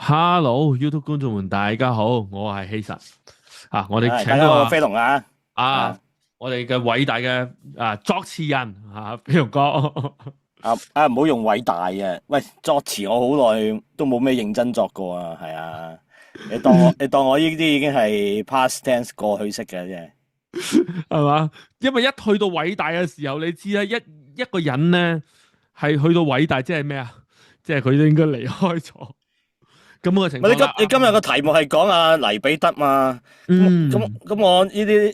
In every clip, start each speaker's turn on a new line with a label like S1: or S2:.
S1: Hello YouTube 觀眾們，大家好，我係希神我哋請到
S2: 大家好，飛龍啊，
S1: 啊，
S2: 啊
S1: 我哋嘅偉大嘅作詞人飛龍哥。
S2: 唔好用偉大嘅，喂，作詞我好耐都冇咩認真作過啊，係啊，你當我呢啲已經係 past tense 過去式嘅啫，
S1: 係嘛？因為一去到偉大嘅時候，你知啦，一個人咧係去到偉大，即係咩啊？即係佢都應該離開咗咁嘅情
S2: 唔係
S1: 況啦。
S2: 你今日個題目係講阿黎彼得嘛，咁我呢啲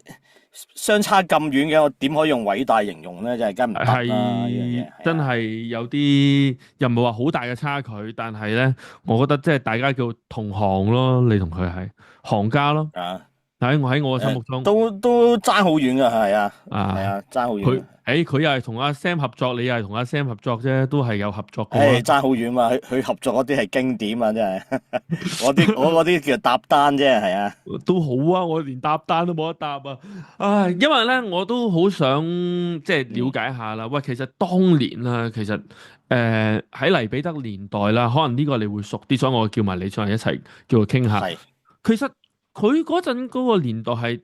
S2: 相差咁遠嘅，我點可以用偉大形容咧？就係梗唔得啦，呢樣
S1: 係
S2: 嘢係
S1: 真
S2: 啊，
S1: 係有啲又唔係話好大嘅差距，但係咧，我覺得即係大家叫同行咯，你同佢係行家咯。
S2: 啊
S1: 喺我嘅心目中
S2: 都爭好遠噶，係啊，係
S1: 啊，
S2: 啊，爭好遠
S1: 佢
S2: 啊。
S1: 佢又係同阿 Sam 合作，你又係同阿 Sam 合作啫，都係有合作過啦。
S2: 爭好遠嘛，佢合作嗰啲係經典啊，真係。我嗰啲叫搭單啫，係啊。
S1: 都好啊，我連搭單都冇得搭啊！唉，因為咧，我都好想即係了
S2: 嗯，
S1: 解下啦。喂，其實當年啦，其實喺黎彼得年代啦，可能呢個你會熟啲，所以我叫埋你上嚟一齊叫佢傾下。
S2: 係。
S1: 其實佢嗰陣嗰個年代係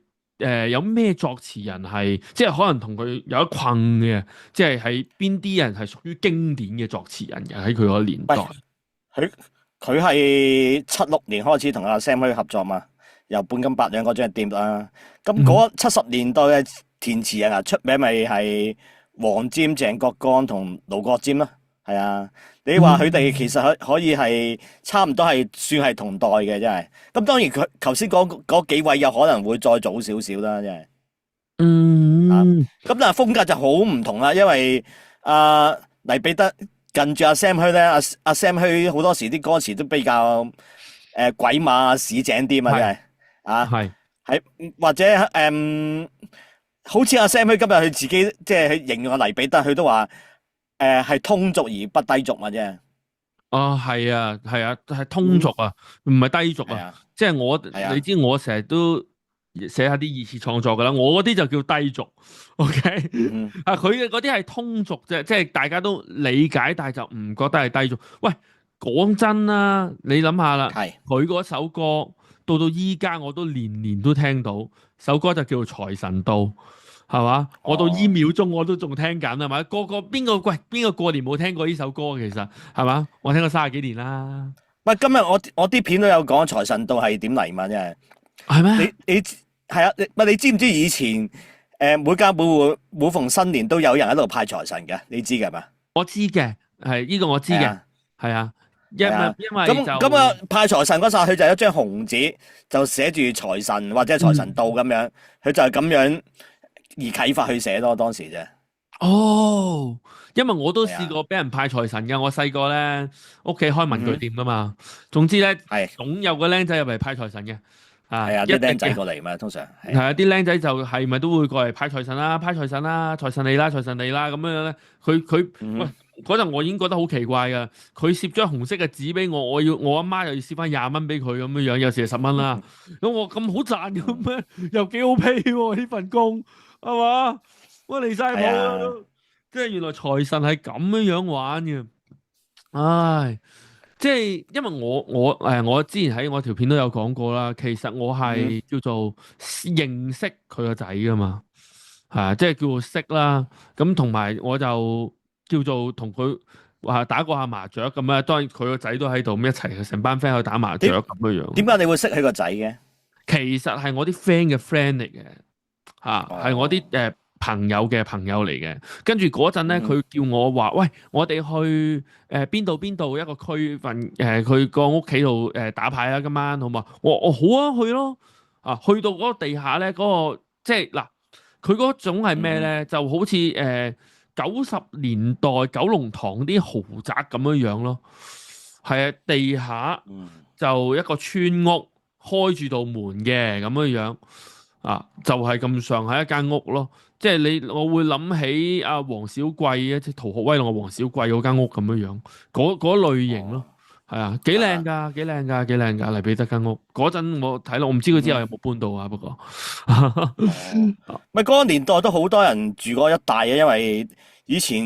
S1: 有咩作詞人係即係可能同佢有一困嘅，即係喺邊啲人係屬於經典嘅作詞人嘅喺佢嗰個年
S2: 喂，
S1: 代。
S2: 佢佢係76年開始同阿 Sam 去合作嘛，由半斤八兩嗰張碟啦。咁
S1: 嗯
S2: 嗰70年代嘅填詞人啊，出名咪係黃霑、鄭國江同盧國沾咯。係啊，你話佢哋其實可以係差唔多係算係同代嘅，真係。咁當然佢頭先嗰幾位有可能會再早少少啦，真係。啊，
S1: 嗯
S2: 咁但係風格就好唔同啦，因為黎彼得近住阿 Sam 區咧，阿 Sam 區好多時啲歌詞都比較鬼馬市井啲嘛，真
S1: 係
S2: 係啊，
S1: 係。
S2: 係或者好似阿 Sam 區今日佢自己即係去形容阿黎彼得，佢都話係通俗而不低俗嘛，啫，
S1: 係啊，係啊，係通俗啊，唔係低俗啊。
S2: 係啊，
S1: 即係我，
S2: 係啊，
S1: 你知我成日都寫下啲二次創作噶啦，我嗰啲就叫低俗，OK？
S2: 嗯哼，
S1: 佢嘅嗰啲係通俗啫，即係大家都理解，但係就唔覺得係低俗。喂，講真啦，你諗下啦，
S2: 係
S1: 佢嗰首歌到依家我都年年都聽到，首歌就叫做《財神到》。係嘛？我到依
S2: 哦。
S1: 秒鐘我都仲聽緊，係咪？邊個過年冇聽過呢首歌？其實係嘛？我聽過30幾年啦，
S2: 喂，今日我啲片都有講財神到係點嚟嘛，真係。
S1: 係咩？
S2: 你係啊？你知唔知以前每家每戶每逢新年都有人喺度派財神嘅？你知嘅係嘛？
S1: 我知嘅，係呢個我知嘅，
S2: 係啊，
S1: 係啊，因
S2: 係啊。
S1: 為因為就
S2: 咁咁啊，派財神嗰陣，佢就有一張紅紙，就寫住財神或者係財神到咁樣，佢就係咁樣而啟發去寫咯，當時啫。
S1: 哦，因為我都
S2: 係啊，
S1: 試過俾人派財神㗎。我細個咧屋企開文具
S2: 嗯哼，
S1: 店噶嘛，總之咧
S2: 係
S1: 總有個僆仔入嚟派財神嘅，
S2: 係啊，
S1: 一
S2: 啲僆仔
S1: 定嘅。
S2: 過嚟嘛，通常係啊，
S1: 係啊，啲僆仔就係咪都會過嚟派財神啦，派財神啦，財神嚟啦，財神嚟啦咁樣樣咧。佢喂
S2: 嗯哼，
S1: 嗰陣我已經覺得好奇怪噶，佢攝張紅色嘅紙俾我，我阿媽又要攝翻20蚊俾佢咁樣樣，有時係10蚊啦。咁我咁好賺嘅
S2: 嗯，
S1: 咩？又幾好 pay 喎呢份工係嘛？我離晒
S2: 係啊，
S1: 譜啦都，即係原來財神係咁樣樣玩嘅，唉。即係因為我之前喺我條片都有講過啦，其實我
S2: 嗯哼，
S1: 係叫做認識佢個仔噶嘛，即係叫做識啦。咁同埋我就叫做同佢話打過下麻雀咁樣，當然佢個仔都喺度，咁一齊成班 friend 去打麻雀
S2: 點
S1: 咁樣樣。
S2: 點解你會識佢個仔嘅？
S1: 其實係我啲 friend 嘅 friend 嚟嘅。係我啲
S2: 哦，
S1: 朋友嘅朋友嚟嘅。跟住嗰陣咧，
S2: 嗯哼，
S1: 佢叫我話：喂，我哋去邊度一個區份佢個屋企度打牌啦，今晚好嘛？我好啊，去咯。去到嗰個地下咧，嗰個即係嗱，佢嗰種係
S2: 嗯哼，
S1: 咩咧？就好似90年代九龍塘啲豪宅咁樣樣咯。係啊，地下
S2: 嗯。
S1: 就一個村屋，開住道門嘅咁樣樣。就係咁上下一間屋咯，即係我會諗起阿黃小貴啊，即係《逃學威龍》嘅黃小貴嗰間屋咁樣樣，嗰類型咯。
S2: 哦，
S1: 係啊，幾靚
S2: 啊，
S1: 㗎，幾靚㗎，幾靚㗎，黎彼得間屋嗰陣我睇落，我唔知佢之後有
S2: 嗯哼，
S1: 冇搬到啊，不過
S2: 哦，咪嗰個年代都好多人住嗰一帶嘅，因為以前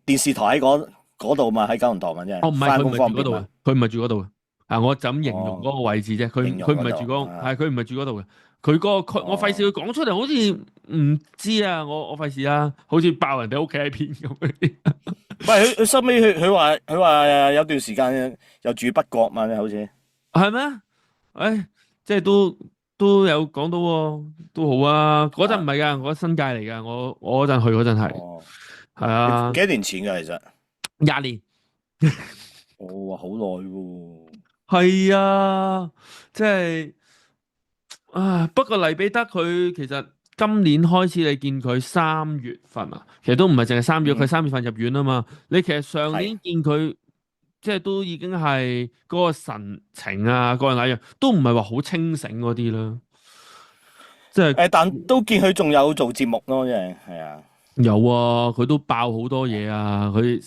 S2: 電視台喺嗰度嘛，喺九龍塘嘛，真係
S1: 哦，唔係佢唔
S2: 翻工
S1: 係住嗰度嘅，
S2: 方便嘛。
S1: 佢唔係住嗰度嘅，我就咁形容嗰個位置啫。佢
S2: 形容
S1: 佢唔係住
S2: 嗰度啊
S1: 佢唔係住嗰度嘅。佢嗰個區，我費事佢講出嚟，好似唔知啊。我費事啦，好似爆人哋屋企喺片咁。
S2: 唔係佢收尾佢話有段時間又住北角嘛，好似
S1: 係咩？誒，即係都有講到喎，都好啊。嗰陣唔係㗎，我新界嚟㗎。我嗰陣去嗰陣係
S2: 哦，
S1: 啊
S2: 幾多年前㗎其實，
S1: 20年。
S2: 哇好耐喎，
S1: 係啊，即係啊。不過黎彼得佢其實今年開始，你見佢3月份啊，其實都唔係淨係3月，佢3月份入院啊嘛。你其實上
S2: 係
S1: 年見佢即係都已經係嗰個神情啊，嗰樣那樣都唔係話好清醒嗰啲啦。即係
S2: 但都見佢仲有做節目咯，係啊，
S1: 有啊，佢都爆好多嘢啊，佢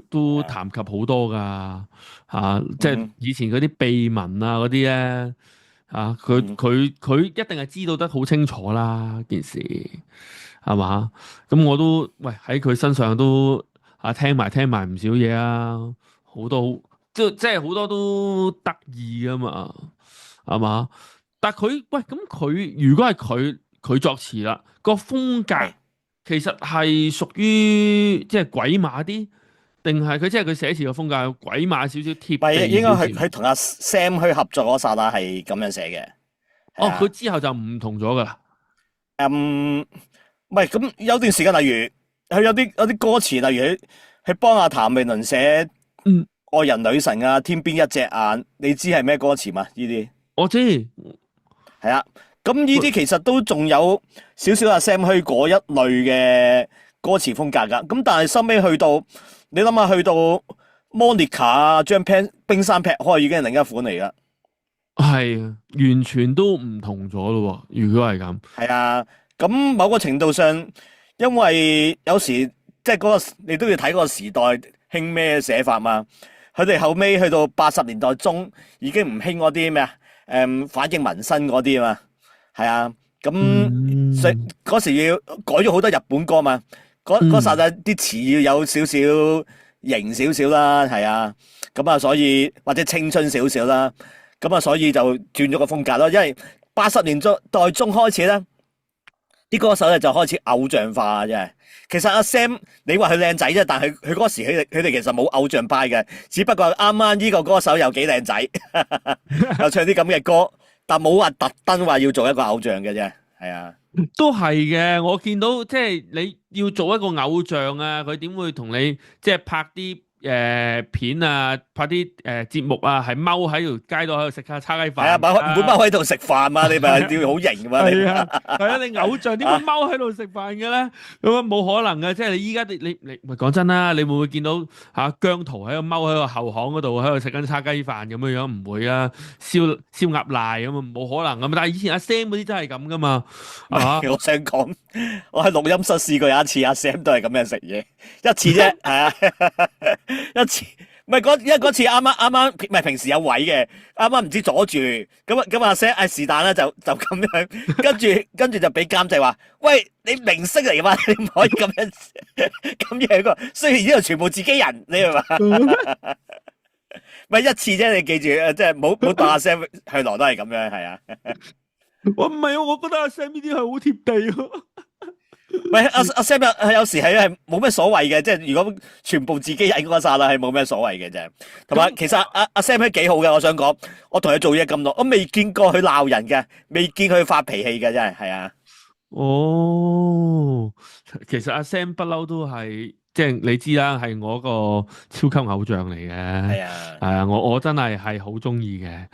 S1: 都
S2: 係啊
S1: 談及好多噶即係
S2: 嗯
S1: 以前嗰啲秘聞啊嗰啲咧佢
S2: 嗯
S1: 佢一定係知道得好清楚啦件事係嘛？咁我都喂喺佢身上都聽埋唔少嘢啊，好多即係好多都得意噶嘛，係嘛？但係佢喂咁佢如果係佢作詞啦，個風格
S2: 係。
S1: 其實係屬於即係鬼馬啲，定係佢即係佢寫詞嘅風格有鬼馬少少貼
S2: 唔係
S1: 地
S2: 應該
S1: 少少？
S2: 佢同阿 Sam 去合作嗰剎那係咁樣寫嘅，係
S1: 哦，
S2: 啊
S1: 佢之後就唔同咗噶啦。
S2: 唔係咁有段時間，例如佢有啲歌詞，例如佢幫阿譚詠麟寫
S1: 嗯，
S2: 愛人女神啊，天邊一隻眼，你知係咩歌詞嘛？呢啲
S1: 我知。
S2: 係啊，咁呢啲其實都仲有少少阿 Sam 去嗰一類嘅歌詞風格噶，咁但係收尾去到你諗下，去到 Monica 啊，將冰山劈開已經係另一款嚟噶。
S1: 係啊，完全都唔同咗咯喎。如果係咁，
S2: 係啊，咁某個程度上，因為有時即係嗰個你都要睇嗰個時代興咩寫法嘛。佢哋後尾去到80年代中，已經唔興嗰啲咩啊，反映民生嗰啲啊嘛。係啊，咁所以嗰時要改咗好多日本歌嘛。嗰剎那啲詞要有少少型少少啦，係啊。咁啊，所以或者青春少少啦。咁啊，所以就轉咗個風格咯。因為80年代中開始咧，啲歌手咧就開始偶像化，真係。其實阿 Sam，你話佢靚仔啫，但係佢嗰時佢哋其實冇偶像派嘅，只不過啱啱呢個歌手又幾靚仔，又唱啲咁嘅歌，但冇話特登話要做一個偶像嘅啫。係啊，
S1: 都係嘅。我見到即係你要做一個偶像啊，佢點會同你即係拍啲片啊，拍啲節目啊，係踎喺條街度喺度食下叉雞飯。
S2: 係啊，唔會踎喺度食飯嘛，你咪要好型嘛，你
S1: 係啊，係啊，你偶像點會踎喺度食飯嘅咧？咁啊冇可能嘅，即係你依家你咪講真啦，你會唔會見到姜濤喺度踎喺個後巷嗰度喺度食緊叉雞飯咁樣樣？唔會啊，燒鴨賴咁啊，冇可能噶嘛。但係以前阿 Sam 嗰啲真係咁噶嘛，
S2: 我想講，我喺錄音室試過有一次，阿 Sam 都係咁樣食嘢，一次啫，係啊，一次，唔係因為嗰次啱啱，唔係平時有位嘅，啱啱唔知阻住，咁阿 Sam 是但啦，就咁樣，跟住就俾監製話，喂，你明星嚟嘛，你唔可以咁樣噶，雖然呢度全部自己人，你係嘛？咪一次啫，你記住，即係冇當阿 Sam 去來都係咁樣，係啊。
S1: 我唔係啊，我覺得阿 Sam 呢啲係好貼地喎。
S2: 喂，阿 Sam 有時係冇咩所謂嘅，即係如果全部自己人嗰剎那係冇咩所謂嘅啫。同埋其實阿 Sam 係幾好嘅，我想講，我同佢做嘢咁耐，我未見過佢鬧人嘅，未見佢發脾氣嘅，真係係啊。
S1: 哦，其實阿 Sam 不嬲都係，即係你知啦，係我個超級偶像嚟嘅。
S2: 係啊，
S1: 係啊，我真係好中意嘅。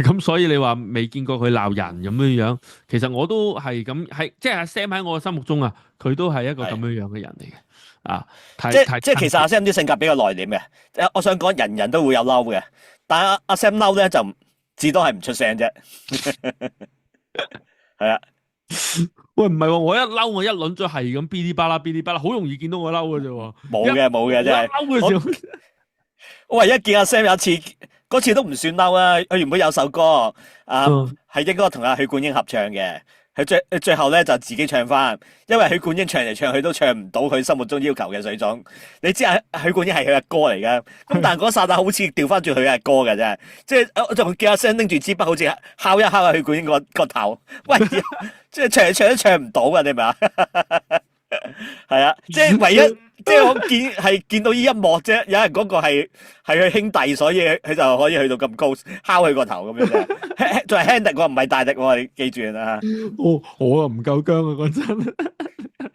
S1: 咁所以你話未見過佢鬧人咁樣樣，其實我都係咁，即係阿 Sam 喺我心目中啊，佢都係一個咁樣樣嘅人嚟嘅。
S2: 即係其實阿 Sam 啲性格比較內斂嘅，我想講人人都會有嬲嘅，但係阿 Sam 嬲咧就至多係唔出聲啫。係啊。
S1: 喂，唔係喎，我一嬲我一輪咗係咁嗶哩吧啦，好容易見到我嬲嘅啫喎。
S2: 冇嘅真係。
S1: 嬲嘅時候，
S2: 我唯一見阿 Sam 有一次，嗰次都唔算嬲啊。佢原本有首歌係應該同阿許冠英合唱嘅，佢最後咧就自己唱翻，因為許冠英唱嚟唱去都唱唔到佢心目中要求嘅水準。你知啊，許冠英係佢阿哥嚟嘅，咁但係嗰剎那好似調翻轉佢阿哥嘅啫，即係我仲見阿 Sam 拎住支筆，好似敲一敲阿許冠英個頭，喂，即係唱嚟唱都唱唔到嘅，你明嘛？係啊，即係唯一。即係我見到呢一幕啫，有人嗰個係佢兄弟，所以佢就可以去到咁高，敲佢個頭咁樣啫。仲係輕敵喎，唔係大敵喎，你記住啦。
S1: 我啊唔夠姜啊，講真。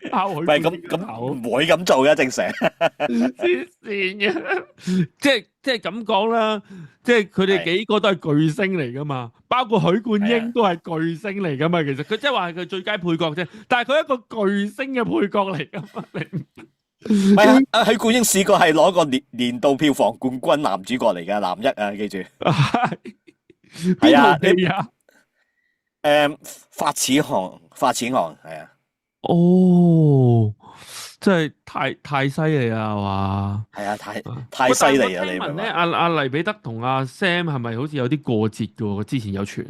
S1: 敲佢。
S2: 唔係咁唔會咁做嘅，正常。
S1: 黐線嘅，即係咁講啦，即係佢哋幾個都係巨星嚟噶嘛，包括許冠英都係巨星嚟噶嘛。其實佢即係話係佢最佳配角啫，但係佢一個巨星嘅配角嚟噶嘛。
S2: 唔係啊，許冠英試過係攞個年度票房冠軍男主角嚟㗎，男一啊，記住。係啊，
S1: 邊套啊？
S2: 發錢行係啊。
S1: 哦，真係太犀利啦，係嘛？
S2: 係啊，太犀利啦！你明唔明？
S1: 阿黎彼得同阿 Sam 係咪好似有啲過節㗎喎？之前有傳。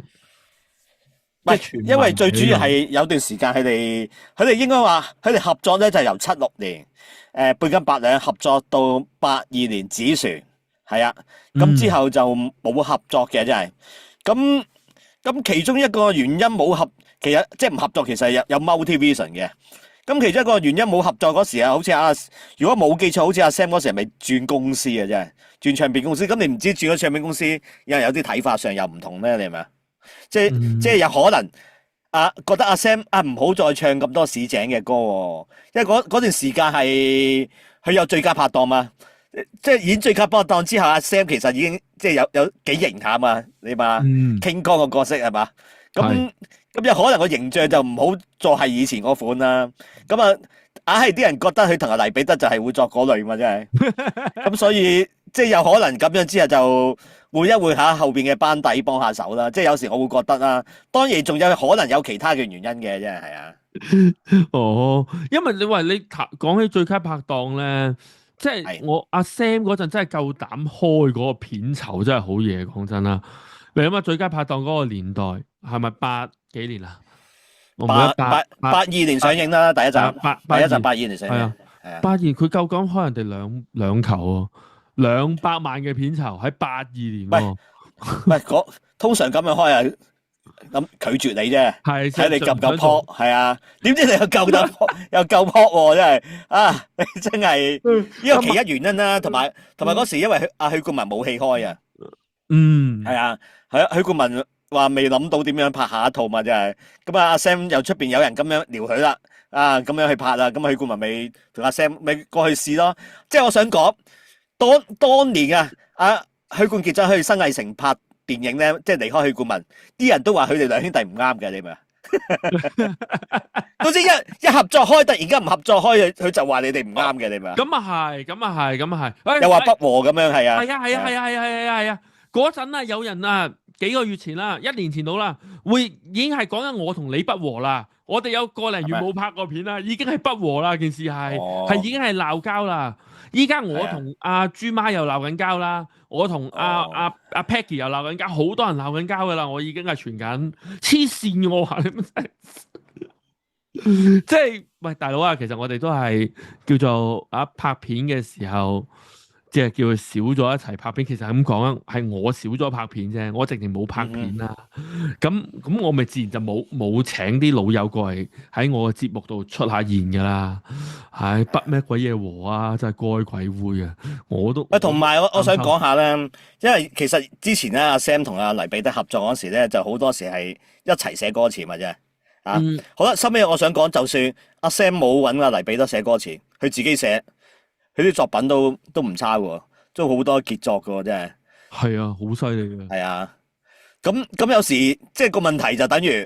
S2: 唔係，因為最主要係有段時間佢哋應該話佢哋合作咧，就係由76年半斤八兩合作到82年紙船，係啊，咁之後就冇合作嘅，真係。咁其中一個原因冇合，其實即係唔合作，其實有 multi-vision 嘅。咁其中一個原因冇合作嗰時啊，好似如果冇記錯，好似阿 Sam 嗰時係咪轉公司嘅，真係轉唱片公司？咁你唔知轉咗唱片公司，有啲睇法上又唔同咩？你係咪啊？即係有可能覺得阿 Sam 唔好再唱咁多市井嘅歌喎，因為嗰段時間係佢有最佳拍檔嘛，即係演最佳拍檔之後，阿 Sam 其實已經即係有幾型下嘛，你嘛King Kong個角色係嘛？咁有可能個形象就唔好再係以前嗰款啦。咁啊，硬係啲人覺得佢同阿黎彼得就係會作嗰類嘛，真係。咁所以即係有可能咁樣之後就會一會下後邊嘅班底幫下手啦。即係有時我會覺得啦，當然仲有可能有其他嘅原因嘅，真係係啊。
S1: 哦，因為你講起最佳拍檔咧，即係我阿 Sam 嗰陣真係夠膽開嗰個片酬，真係好嘢。講真啦，你諗下最佳拍檔嗰個年代係咪8幾年啊？我唔記得
S2: 82年上映啦，第一集82年上映。係啊
S1: ，82佢夠膽開人哋兩球喎，200萬嘅片酬喺82年喎。
S2: 唔係通常咁樣開啊，咁拒絕你啫，睇你夠唔夠撲，係啊？點知你又夠膽又夠撲喎，真係啊！你真係呢個其一原因啦，同埋嗰時因為許冠文冇戲開啊。係啊，許冠文話未諗到點樣拍下一套嘛，真係。咁阿 Sam 又出邊有人咁樣撩佢啦，咁樣去拍啦，咁許冠文咪同阿 Sam 咪過去試咯。即係我想講，當年啊，許冠傑走去新藝城拍電影咧，即係離開許冠文，啲人都話佢哋兩兄弟唔啱嘅，你明啊？總之一合作開，突然間唔合作開，佢就話你哋唔啱嘅，你明啊？咁啊係，又話不和咁樣，係啊？
S1: 係啊！嗰陣啊，有人啊，幾個月前啦，1年前到啦，已經係講緊我同你不和啦。我哋有個零月冇拍過片啦，已經係不和啦。件事係已經係鬧交啦。依家我同阿朱媽又鬧緊交啦，我同阿 Peggy 又鬧緊交，好多人鬧緊交噶啦。我已經係傳緊黐線，我話你乜即係喂大佬啊，其實我哋都係叫做拍片嘅時候。即係叫佢少咗一齊拍片，其實係咁講啊，係我少咗拍片啫，我直情冇拍片啦。咁我咪自然就冇請啲老友過嚟喺我嘅節目度出下現噶啦。係不咩鬼嘢和啊，真係該鬼會啊！我都
S2: 同埋我想講下咧，因為其實之前咧阿 Sam 同阿黎彼得合作嗰時咧，就好多時係一齊寫歌詞嘛啫。好啦，收尾我想講，就算阿 Sam 冇揾阿黎彼得寫歌詞，佢自己寫。佢啲作品都唔差喎，都好多傑作嘅喎，真係。
S1: 係啊，好犀利嘅。
S2: 係啊，咁有時即係個問題就等於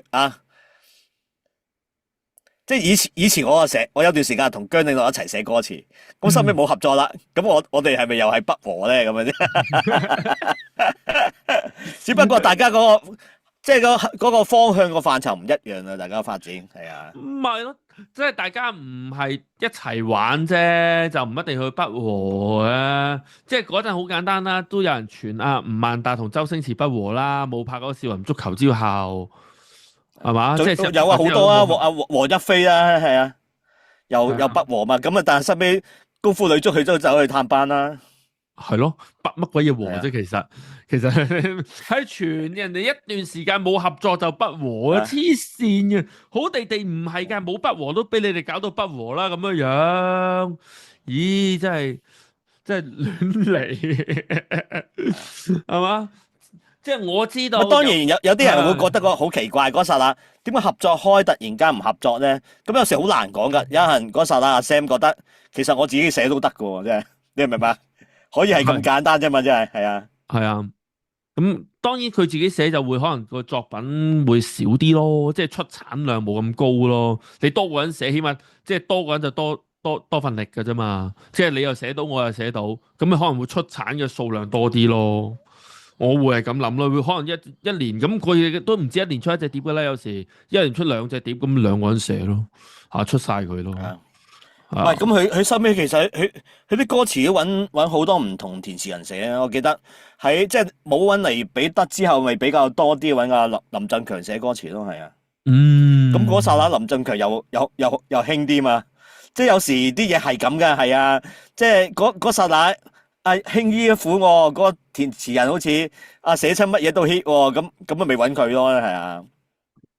S2: 即係以前我有段時間同姜領樂一齊寫歌詞，咁收尾冇合作啦，咁我哋係咪又係不和咧？咁樣啫，只不過大家即係嗰個方向個範疇唔一樣啦，大家發展係啊。
S1: 唔係咯。即係大家唔係一齊玩啫，就唔一定去不和啊！即係嗰陣好簡單啦，都有人傳吳孟達同周星馳不和啦，冇拍嗰個《少林足球》之後，係嘛？即係
S2: 有啊，好多啊，
S1: 冇
S2: 黃一飛啦，係啊，又
S1: 係啊，
S2: 不和嘛，咁啊，但係收尾功夫女足佢都走去探班啦，
S1: 係咯，乜鬼嘢和啫？
S2: 係啊，
S1: 其實喺全人哋一段時間冇合作就不和啊，
S2: 啊，
S1: 黐線嘅，好地地唔係㗎，冇不和都俾你哋搞到不和啦咁樣樣，咦，真係亂嚟，係嘛？即係我知道
S2: 咁當然有啲人會覺得
S1: 啊，
S2: 好奇怪嗰剎那，點解合作開突然間唔合作咧？咁有時好難講噶。有人嗰剎那阿 Sam 覺得其實我自己寫都得噶喎，真係你明唔明白？可以係咁
S1: 係
S2: 簡單啫嘛，真係係啊，
S1: 係啊。咁當然佢自己寫就會可能個作品會少啲咯，即係出產量冇咁高咯。你多個人寫，起碼即係多個人就多份力㗎啫嘛。即係你又寫到，我又寫到，咁你可能會出產嘅數量多啲咯。我會係咁諗咯，會可能一年咁佢都唔止一年出一隻碟㗎啦，有時一年出兩隻碟，咁兩個人寫咯，出晒佢咯，
S2: 係啊。唔係
S1: 啊
S2: 咁，佢收尾其實佢啲歌詞都揾好多唔同填詞人寫啊！我記得喺即係冇揾黎彼得之後，咪比較多啲揾阿林振強寫歌詞咯，係啊。咁嗰剎
S1: 嗯。
S2: 那林振強又興啲嘛，即係有時啲嘢係咁嘅，係啊，即係嗰剎那阿興依一苦我嗰個填詞人好似寫親乜嘢都 hit 喎，咁咪揾佢咯，係啊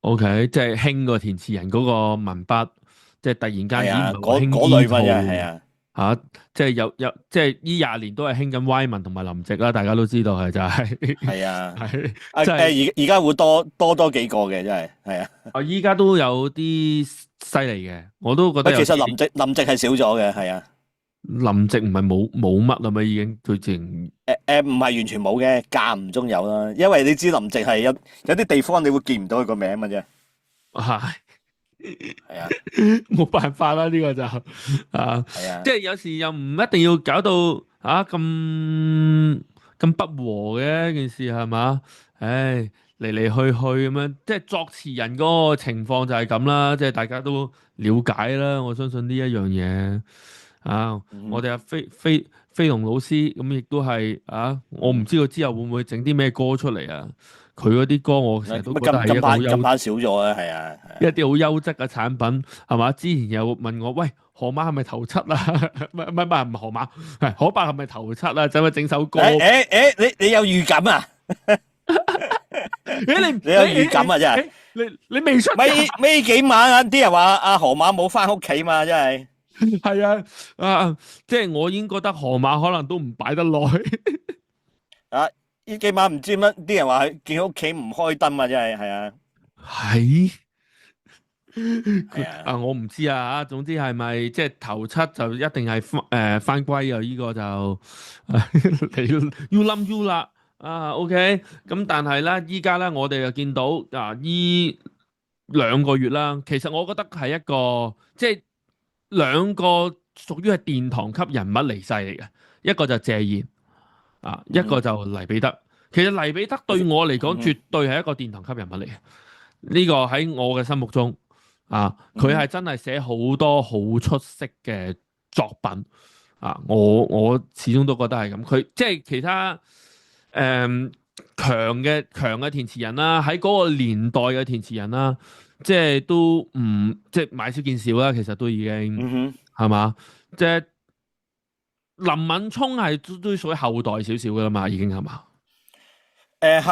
S2: ，O.K.
S1: 即係興個填詞人嗰個文筆，即係突然間，咦唔
S2: 係啊，
S1: 係話興
S2: 嗰類嘛，真係係
S1: 依
S2: 啊，
S1: 套即係有即係呢廿年都係興緊 Y 文同埋林夕啦，大家都知道係就係
S2: 係啊，
S1: 係
S2: 誒
S1: 即係
S2: 而家會多幾個嘅，真係係啊。
S1: 依家都有啲犀利嘅，我都覺得有
S2: 其實
S1: 啲
S2: 林夕係少咗嘅，係啊，
S1: 林夕唔係冇乜啦嘛，已經佢淨
S2: 唔係完全冇嘅，間唔中有啦。因為你知林夕係有啲地方你會見唔到佢個名嘅啫，
S1: 係
S2: 係啊，
S1: 冇辦法啦，呢個就
S2: 係啊，
S1: 即係有時又唔一定要搞到咁不和嘅一件事係嘛？唉，嚟嚟去去咁樣，即係作詞人嗰個情況就係咁啦，即係大家都了解啦。我相信呢一樣嘢我
S2: 嗯
S1: 哋阿飛龍老師咁亦都係我唔
S2: 嗯，
S1: 知道之後會唔會整啲咩歌出嚟啊？佢嗰啲歌我成日都覺得
S2: 咁近
S1: 係一個好優。
S2: 排近排少咗啊，係啊，係啊，
S1: 一啲好優質嘅產品係嘛？之前有問我，喂，河馬係咪頭七啊？唔係河馬，係河伯係咪頭七啊？使唔使整首歌？
S2: 你有預感啊？
S1: 誒
S2: 你有預感啊？真係
S1: 你未出
S2: 尾幾晚啊？啲人話阿河馬冇翻屋企嘛，真係
S1: 係即係我已經覺得河馬可能都唔擺得耐。
S2: 啊！呢幾晚唔知乜，啲人話佢見屋企唔開燈啊，真係係啊，
S1: 係
S2: 係啊，
S1: 我唔知總之係咪即係頭七就一定係翻歸啊？呢個就你 U 冧 U 啦OK，咁但係咧，依家咧我哋就見到依2個月啦，其實我覺得係一個即係兩個屬於係殿堂級人物離世嚟嘅，一個就謝賢一個
S2: 嗯
S1: 就黎彼得。其實黎彼得對我嚟講，絕對係一個殿堂級人物嚟嘅。呢個喺我嘅心目中佢係真係寫好多好出色嘅作品我始終都覺得係咁。佢即係其他強嘅填詞人啦，喺嗰個年代嘅填詞人啦，即係都唔即係買少見少啦。其實都已經
S2: 嗯哼。
S1: 係嘛，即係林敏聰係都屬於後代少少噶啦嘛，已經係嘛。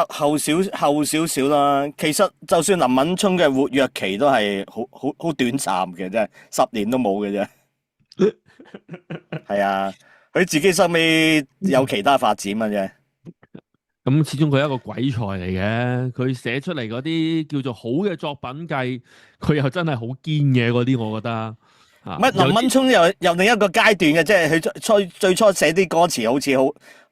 S2: 後少少啦。其實就算林敏聰嘅活躍期都係好短暫嘅啫，10年都冇嘅啫。係啊，佢自己收尾有其他發展嘅啫。
S1: 咁始終佢係一個鬼才嚟嘅，佢寫出嚟嗰啲叫做好嘅作品計，佢又真係好堅嘅嗰啲，我覺得
S2: 林敏聰又另一個階段嘅，即係佢最初寫啲歌詞好似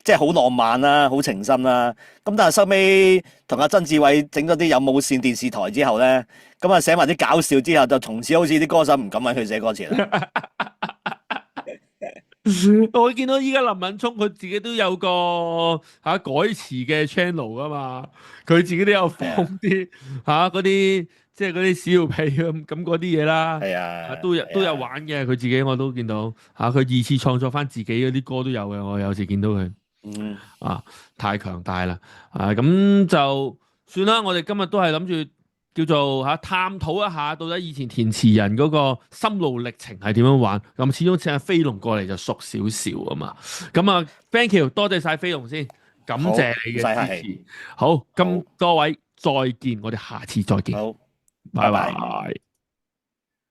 S2: 即係好浪漫啦，好情深啦。咁但係收尾同阿曾志偉整咗啲有無線電視台之後咧，咁寫埋啲搞笑之後，就從此好似啲歌手唔敢揾佢寫歌詞啦。
S1: 我見到依家林敏聰佢自己都有個改詞嘅 channel 噶嘛，佢自己都有放啲嗰啲即係嗰啲屎尿屁咁嗰啲嘢啦，
S2: 係啊，
S1: 都有玩嘅。佢自己我都見到佢二次創作翻自己嗰啲歌都有嘅。我有時見到佢太強大啦咁就算啦。我哋今日都係諗住叫做探討一下到底以前填詞人嗰個心路歷程係點樣玩。咁始終請阿飛龍過嚟就熟少少啊嘛。咁啊，thank you，多謝晒飛龍先，感謝你嘅支持。好，咁多位再見，我哋下次再見，
S2: 好，
S1: 拜
S2: 拜拜。
S1: 拜。